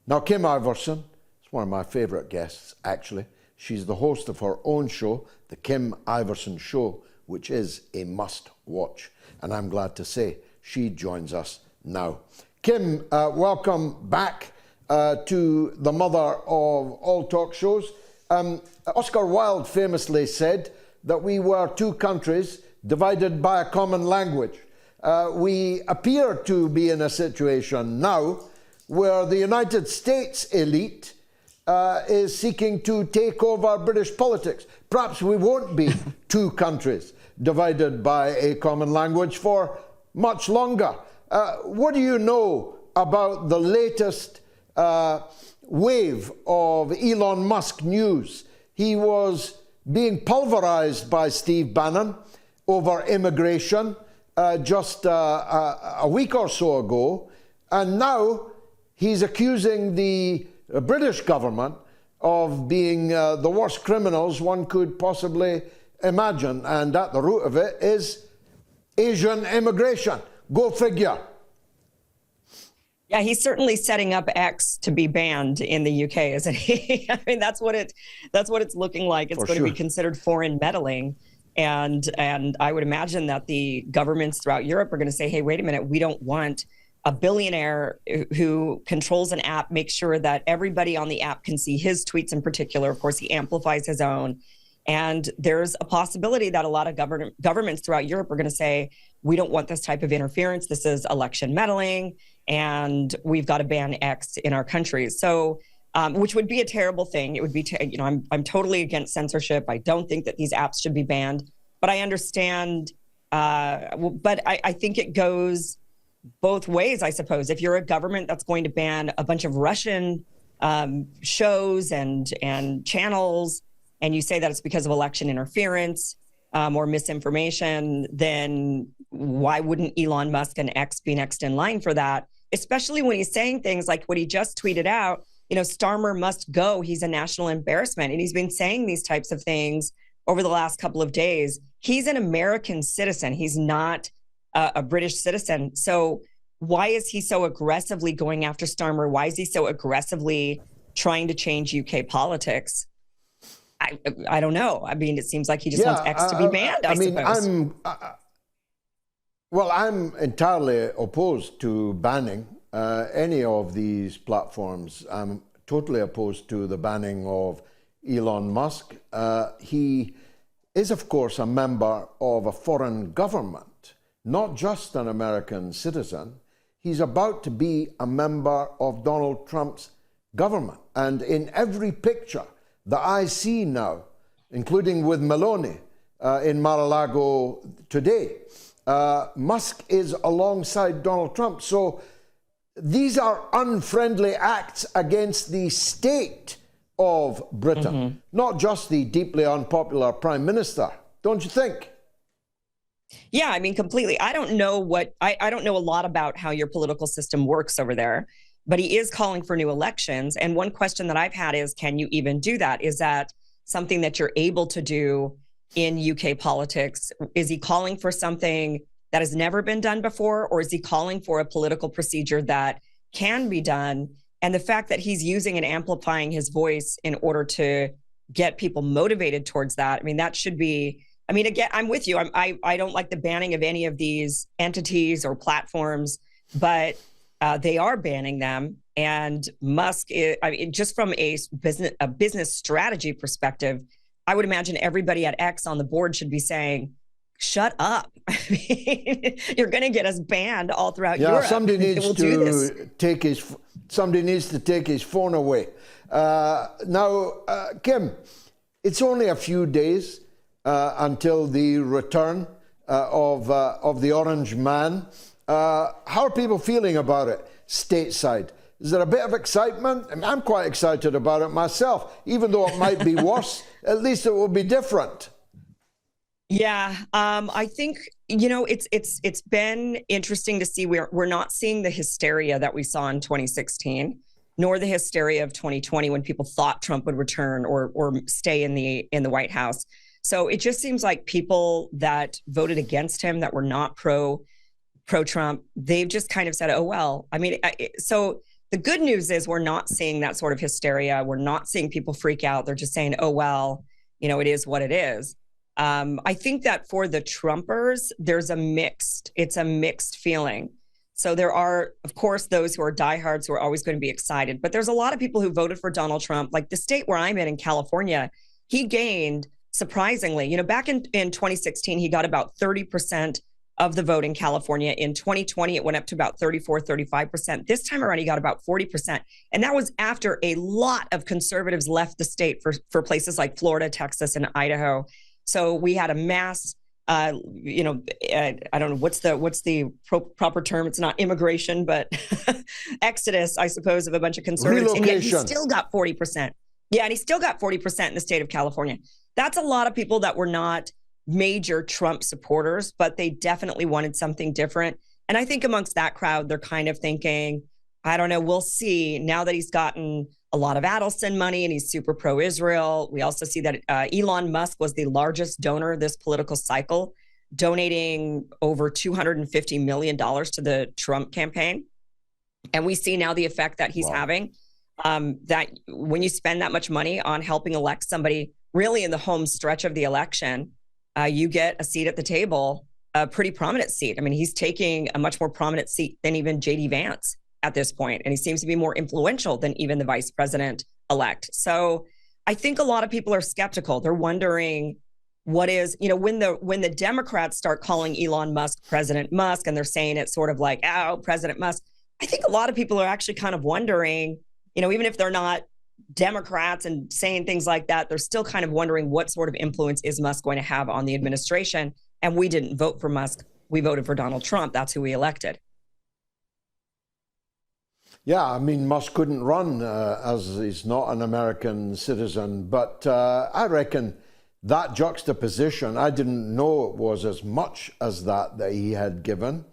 Now, Kim Iversen is one of my favourite guests, actually. She's the host of her own show, The Kim Iversen Show, which is a must-watch. And I'm glad to say she joins us now. Kim, welcome back to the mother of all talk shows. Oscar Wilde famously said that we were two countries divided by a common language. We appear to be in a situation now where the United States elite is seeking to take over British politics. Perhaps we won't be two countries divided by a common language for much longer. What do you know about the latest wave of Elon Musk news? He was being pulverized by Steve Bannon over immigration just a week or so ago, and now he's accusing the British government of being the worst criminals one could possibly imagine, and at the root of it is Asian immigration. Go figure. Yeah, he's certainly setting up X to be banned in the UK, isn't he? I mean, that's what it's looking like. It's going to be considered foreign meddling. And I would imagine that the governments throughout Europe are going to say, hey, wait a minute, we don't want a billionaire who controls an app, make sure that everybody on the app can see his tweets in particular. Of course, he amplifies his own. And there's a possibility that a lot of governments throughout Europe are going to say, we don't want this type of interference. This is election meddling, and we've got to ban X in our countries. So, which would be a terrible thing. It would be, I'm totally against censorship. I don't think that these apps should be banned, but I understand. But I think it goes both ways, I suppose. If you're a government that's going to ban a bunch of Russian shows and channels, and you say that it's because of election interference or misinformation, then why wouldn't Elon Musk and X be next in line for that? Especially when he's saying things like what he just tweeted out, Starmer must go. He's a national embarrassment. And he's been saying these types of things over the last couple of days. He's an American citizen. He's not a British citizen. So why is he so aggressively going after Starmer? Why is he so aggressively trying to change UK politics? I don't know. I mean, it seems like he just wants X to be banned, I suppose. I'm entirely opposed to banning any of these platforms. I'm totally opposed to the banning of Elon Musk. He is, of course, a member of a foreign government, not just an American citizen. He's about to be a member of Donald Trump's government. And in every picture that I see now, including with Meloni in Mar-a-Lago today, Musk is alongside Donald Trump. So these are unfriendly acts against the state of Britain, not just the deeply unpopular Prime Minister, don't you think? Yeah, I mean, completely. I don't know I don't know a lot about how your political system works over there, but he is calling for new elections. And one question that I've had is, can you even do that? Is that something that you're able to do in UK politics? Is he calling for something that has never been done before, or is he calling for a political procedure that can be done? And the fact that he's using and amplifying his voice in order to get people motivated towards that, I mean, that should be, I mean, again, I'm with you. I don't like the banning of any of these entities or platforms, but they are banning them. And Musk, just from a business strategy perspective, I would imagine everybody at X on the board should be saying, shut up. I mean, you're going to get us banned all throughout Europe. Somebody needs to take his phone away. Now, Kim, it's only a few days until the return of the Orange Man. How are people feeling about it stateside? Is there a bit of excitement? I mean, I'm quite excited about it myself. Even though it might be worse, at least it will be different. Yeah, I think, it's been interesting to see. We're not seeing the hysteria that we saw in 2016, nor the hysteria of 2020 when people thought Trump would return or stay in the White House. So it just seems like people that voted against him, that were not pro-Trump, they've just kind of said, oh, well, I mean, so the good news is we're not seeing that sort of hysteria. We're not seeing people freak out. They're just saying, oh, well, it is what it is. I think that for the Trumpers, it's a mixed feeling. So there are, of course, those who are diehards who are always going to be excited. But there's a lot of people who voted for Donald Trump. Like the state where I'm in California, he gained, surprisingly, back in 2016, he got about 30% of the vote in California. In 2020, it went up to about 35%. This time around, he got about 40%. And that was after a lot of conservatives left the state for places like Florida, Texas, and Idaho. So we had a mass, I don't know, what's the proper term? It's not immigration, but exodus, I suppose, of a bunch of conservatives. Relocation. And yet he still got 40%. Yeah, and he still got 40% in the state of California. That's a lot of people that were not major Trump supporters, but they definitely wanted something different. And I think amongst that crowd, they're kind of thinking, I don't know, we'll see. Now that he's gotten a lot of Adelson money and he's super pro-Israel, we also see that Elon Musk was the largest donor this political cycle, donating over $250 million to the Trump campaign. And we see now the effect that he's having, that when you spend that much money on helping elect somebody really in the home stretch of the election, you get a seat at the table, a pretty prominent seat. I mean, he's taking a much more prominent seat than even J.D. Vance at this point, and he seems to be more influential than even the vice president-elect. So I think a lot of people are skeptical. They're wondering what is, when the Democrats start calling Elon Musk President Musk, and they're saying it sort of like, oh, President Musk, I think a lot of people are actually kind of wondering, even if they're not Democrats and saying things like that, they're still kind of wondering what sort of influence is Musk going to have on the administration. And we didn't vote for Musk. We voted for Donald Trump. That's who we elected. Yeah, I mean, Musk couldn't run as he's not an American citizen. But I reckon that juxtaposition, I didn't know it was as much as that he had given.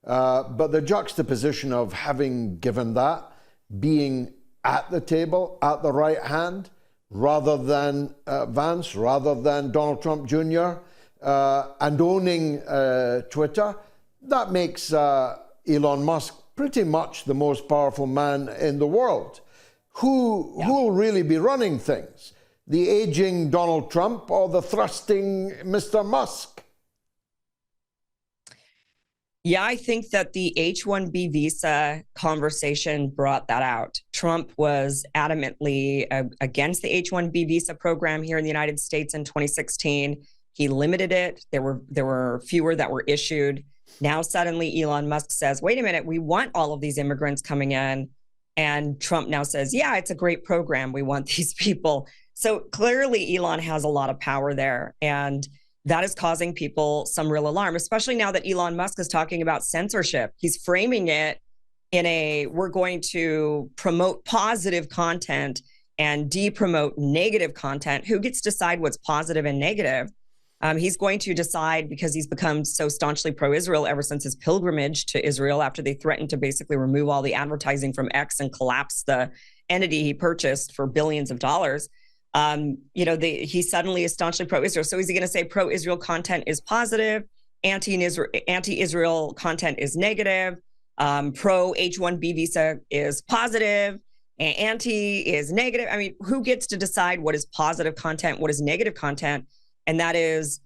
But the juxtaposition of having given that, being at the table, at the right hand, rather than Vance, rather than Donald Trump Jr., and owning Twitter, that makes Elon Musk pretty much the most powerful man in the world. Who will really be running things? The aging Donald Trump or the thrusting Mr. Musk? Yeah, I think that the H-1B visa conversation brought that out. Trump was adamantly against the H-1B visa program here in the United States in 2016. He limited it. There were fewer that were issued. Now suddenly Elon Musk says, wait a minute, we want all of these immigrants coming in. And Trump now says, yeah, it's a great program. We want these people. So clearly Elon has a lot of power there. And that is causing people some real alarm, especially now that Elon Musk is talking about censorship. He's framing it in we're going to promote positive content and de-promote negative content. Who gets to decide what's positive and negative? He's going to decide, because he's become so staunchly pro-Israel ever since his pilgrimage to Israel after they threatened to basically remove all the advertising from X and collapse the entity he purchased for billions of dollars. He suddenly is staunchly pro-Israel. So is he going to say pro-Israel content is positive, anti-Israel content is negative, pro-H-1B visa is positive, and anti is negative? I mean, who gets to decide what is positive content, what is negative content? And that is,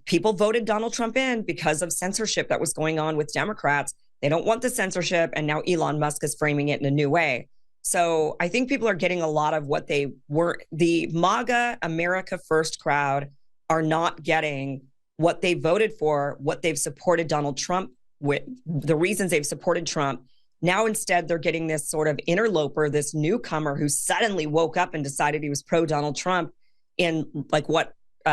people voted Donald Trump in because of censorship that was going on with Democrats. They don't want the censorship, and now Elon Musk is framing it in a new way. So I think people are getting a lot of what they were. The MAGA America First crowd are not getting what they voted for, what they've supported Donald Trump with, the reasons they've supported Trump. Now instead they're getting this sort of interloper, this newcomer who suddenly woke up and decided he was pro Donald Trump in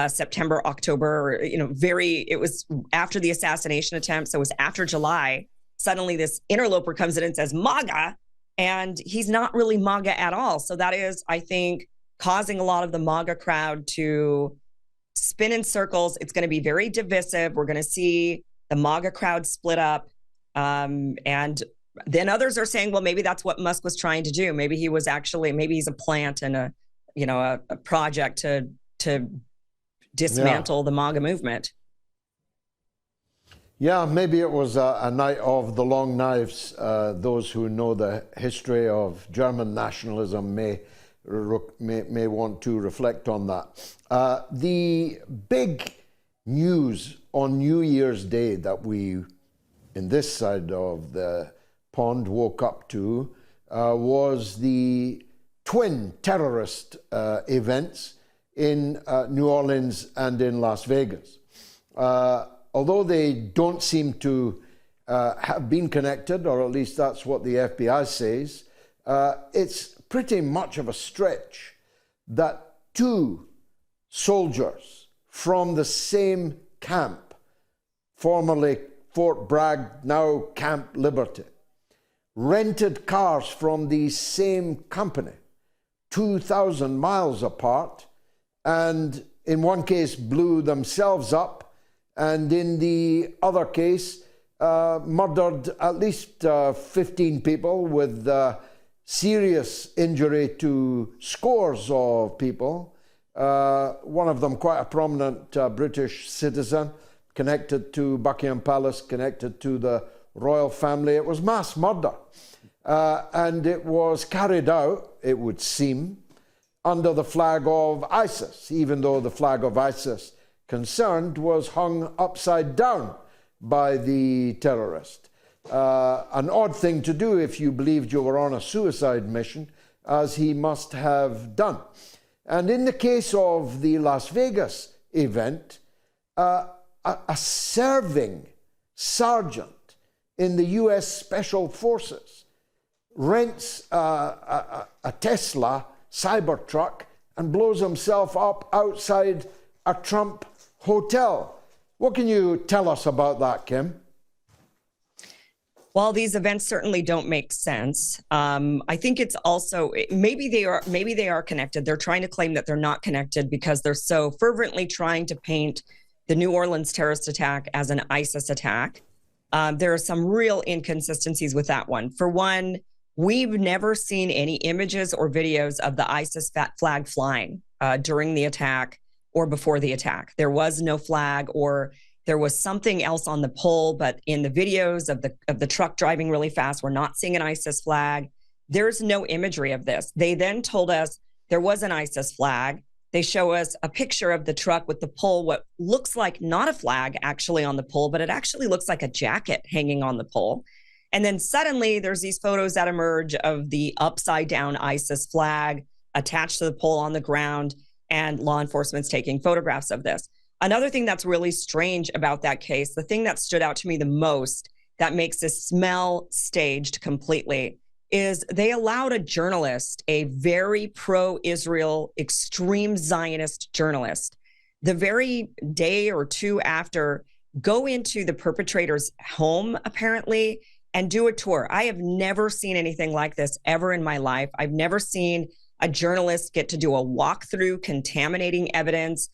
September, October, it was after the assassination attempt. So it was after July. Suddenly this interloper comes in and says MAGA. And he's not really MAGA at all. So that is, I think, causing a lot of the MAGA crowd to spin in circles. It's going to be very divisive. We're going to see the MAGA crowd split up. And then others are saying, well, maybe that's what Musk was trying to do. Maybe he's a plant and a project to dismantle the MAGA movement. Yeah, maybe it was a night of the long knives. Those who know the history of German nationalism may want to reflect on that. The big news on New Year's Day that we, in this side of the pond, woke up to was the twin terrorist events in New Orleans and in Las Vegas. Although they don't seem to have been connected, or at least that's what the FBI says, it's pretty much of a stretch that two soldiers from the same camp, formerly Fort Bragg, now Camp Liberty, rented cars from the same company, 2,000 miles apart, and in one case blew themselves up, and in the other case murdered at least 15 people with serious injury to scores of people. One of them quite a prominent British citizen, connected to Buckingham Palace, connected to the royal family. It was mass murder. And it was carried out, it would seem, under the flag of ISIS, even though the flag of ISIS concerned was hung upside down by the terrorist. An odd thing to do if you believed you were on a suicide mission, as he must have done. And in the case of the Las Vegas event, a serving sergeant in the US Special Forces rents a Tesla Cybertruck and blows himself up outside a Trump hotel. What can you tell us about that, Kim? Well, these events certainly don't make sense. I think it's also maybe they are connected. They're trying to claim that they're not connected because they're so fervently trying to paint the New Orleans terrorist attack as an ISIS attack. There are some real inconsistencies with that one. For one, we've never seen any images or videos of the ISIS flag flying during the attack or before the attack. There was no flag, or there was something else on the pole, but in the videos of the truck driving really fast, we're not seeing an ISIS flag. There's no imagery of this. They then told us there was an ISIS flag. They show us a picture of the truck with the pole, what looks like not a flag actually on the pole, but it actually looks like a jacket hanging on the pole. And then suddenly there's these photos that emerge of the upside down ISIS flag attached to the pole on the ground, and law enforcement's taking photographs of this. Another thing that's really strange about that case, the thing that stood out to me the most that makes this smell staged completely, is they allowed a journalist, a very pro-Israel, extreme Zionist journalist, the very day or two after, go into the perpetrator's home, apparently, and do a tour. I have never seen anything like this ever in my life. I've never seen a journalist get to do a walkthrough, contaminating evidence,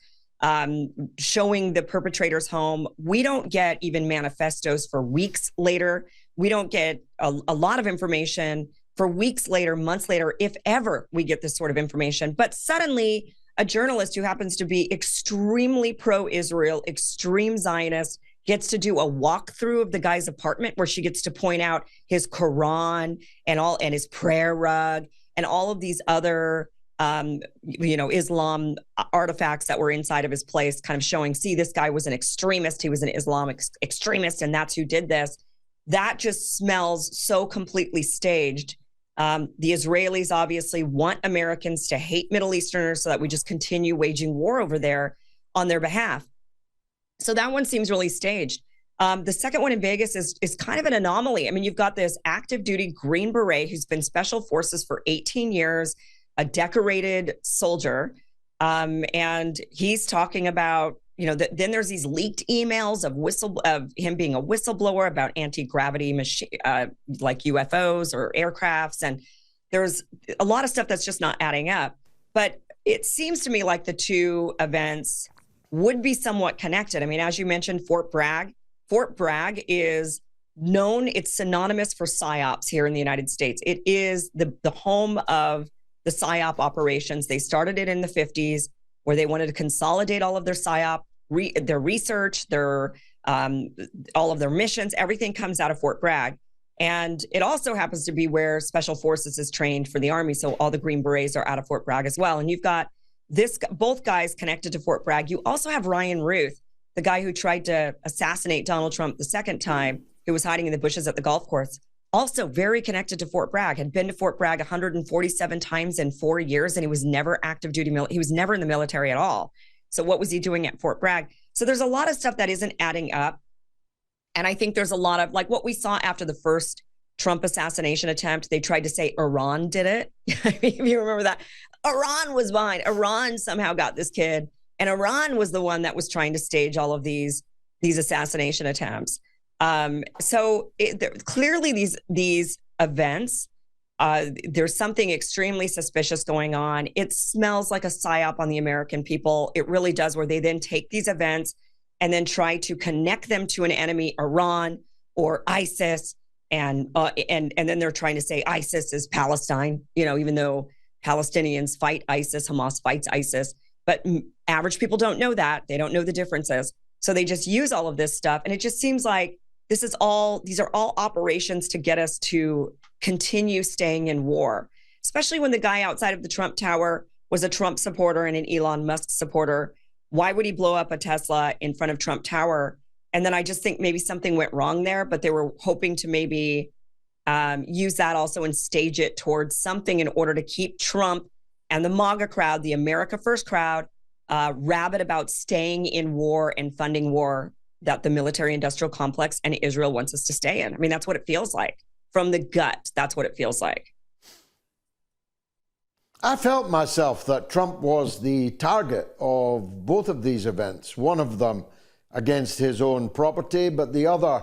showing the perpetrator's home. We don't get even manifestos for weeks later. We don't get a lot of information for weeks later, months later, if ever we get this sort of information. But suddenly, a journalist who happens to be extremely pro-Israel, extreme Zionist, gets to do a walkthrough of the guy's apartment where she gets to point out his Quran and his prayer rug and all of these other Islam artifacts that were inside of his place, kind of showing, see, this guy was an extremist. He was an Islamic extremist, and that's who did this. That just smells so completely staged. The Israelis obviously want Americans to hate Middle Easterners so that we just continue waging war over there on their behalf. So that one seems really staged. The second one in Vegas is kind of an anomaly. I mean, you've got this active duty Green Beret who's been special forces for 18 years, a decorated soldier. And he's talking about, then there's these leaked emails of him being a whistleblower about anti-gravity machine, like UFOs or aircrafts. And there's a lot of stuff that's just not adding up. But it seems to me like the two events would be somewhat connected. I mean, as you mentioned, Fort Bragg is known, it's synonymous for psyops here in the United States. It is the home of the psyop operations. They started it in the 50s, where they wanted to consolidate all of their psyop, their research, their all of their missions, everything comes out of Fort Bragg. And it also happens to be where Special Forces is trained for the Army. So all the Green Berets are out of Fort Bragg as well. And you've got both guys connected to Fort Bragg. You also have Ryan Ruth, the guy who tried to assassinate Donald Trump the second time, who was hiding in the bushes at the golf course. Also very connected to Fort Bragg, had been to Fort Bragg 147 times in 4 years, and he was never active duty. He was never in the military at all. So what was he doing at Fort Bragg? So there's a lot of stuff that isn't adding up. And I think there's a lot of, like what we saw after the first Trump assassination attempt, they tried to say Iran did it. If you remember that, Iran was behind. Iran somehow got this kid, and Iran was the one that was trying to stage all of these assassination attempts. Clearly these events, there's something extremely suspicious going on. It smells like a psyop on the American people. It really does, where they then take these events and then try to connect them to an enemy, Iran or ISIS. And then they're trying to say ISIS is Palestine, even though Palestinians fight ISIS, Hamas fights ISIS. But average people don't know that. They don't know the differences. So they just use all of this stuff. And it just seems like these are all operations to get us to continue staying in war, especially when the guy outside of the Trump Tower was a Trump supporter and an Elon Musk supporter. Why would he blow up a Tesla in front of Trump Tower? And then I just think maybe something went wrong there, but they were hoping to maybe use that also and stage it towards something in order to keep Trump and the MAGA crowd, the America First crowd, rabid about staying in war and funding war that the military industrial complex and Israel wants us to stay in. I mean, that's what it feels like. From the gut, that's what it feels like. I felt myself that Trump was the target of both of these events, one of them against his own property, but the other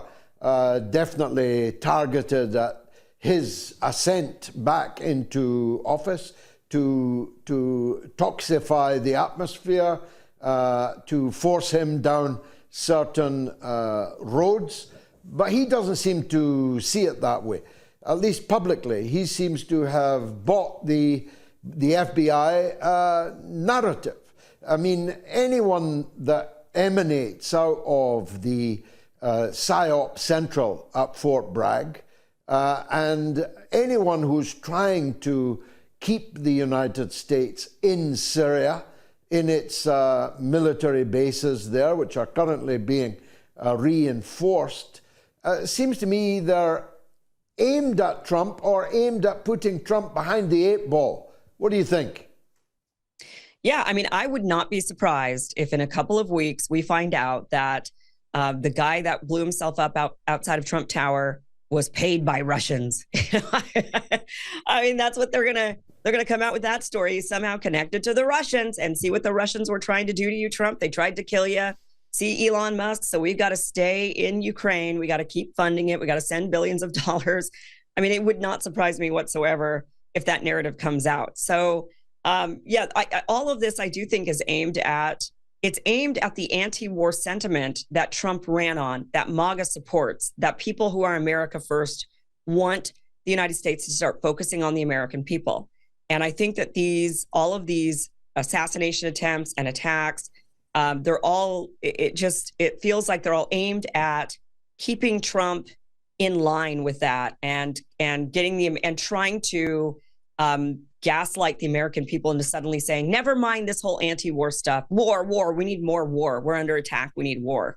definitely targeted at his ascent back into office to toxify the atmosphere, to force him down certain roads. But he doesn't seem to see it that way, at least publicly. He seems to have bought the FBI narrative. I mean, anyone that emanates out of the psyops central at Fort Bragg, and anyone who's trying to keep the United States in Syria, in its military bases there, which are currently being reinforced, seems to me they're aimed at Trump or aimed at putting Trump behind the 8 ball. What do you think? Yeah, I mean, I would not be surprised if in a couple of weeks we find out that the guy that blew himself up outside of Trump Tower was paid by Russians. I mean, that's what they're gonna come out with, that story somehow connected to the Russians, and see what the Russians were trying to do to you, Trump. They tried to kill you. See Elon Musk. So we've got to stay in Ukraine. We got to keep funding it. We got to send billions of dollars. I mean, it would not surprise me whatsoever if that narrative comes out. So all of this I do think is aimed at the anti-war sentiment that Trump ran on, that MAGA supports, that people who are America First want the United States to start focusing on the American people. And I think that all of these assassination attempts and attacks, it feels like they're all aimed at keeping Trump in line with that and trying to gaslight the American people into suddenly saying, never mind this whole anti-war stuff. War, we need more war. We're under attack. We need war.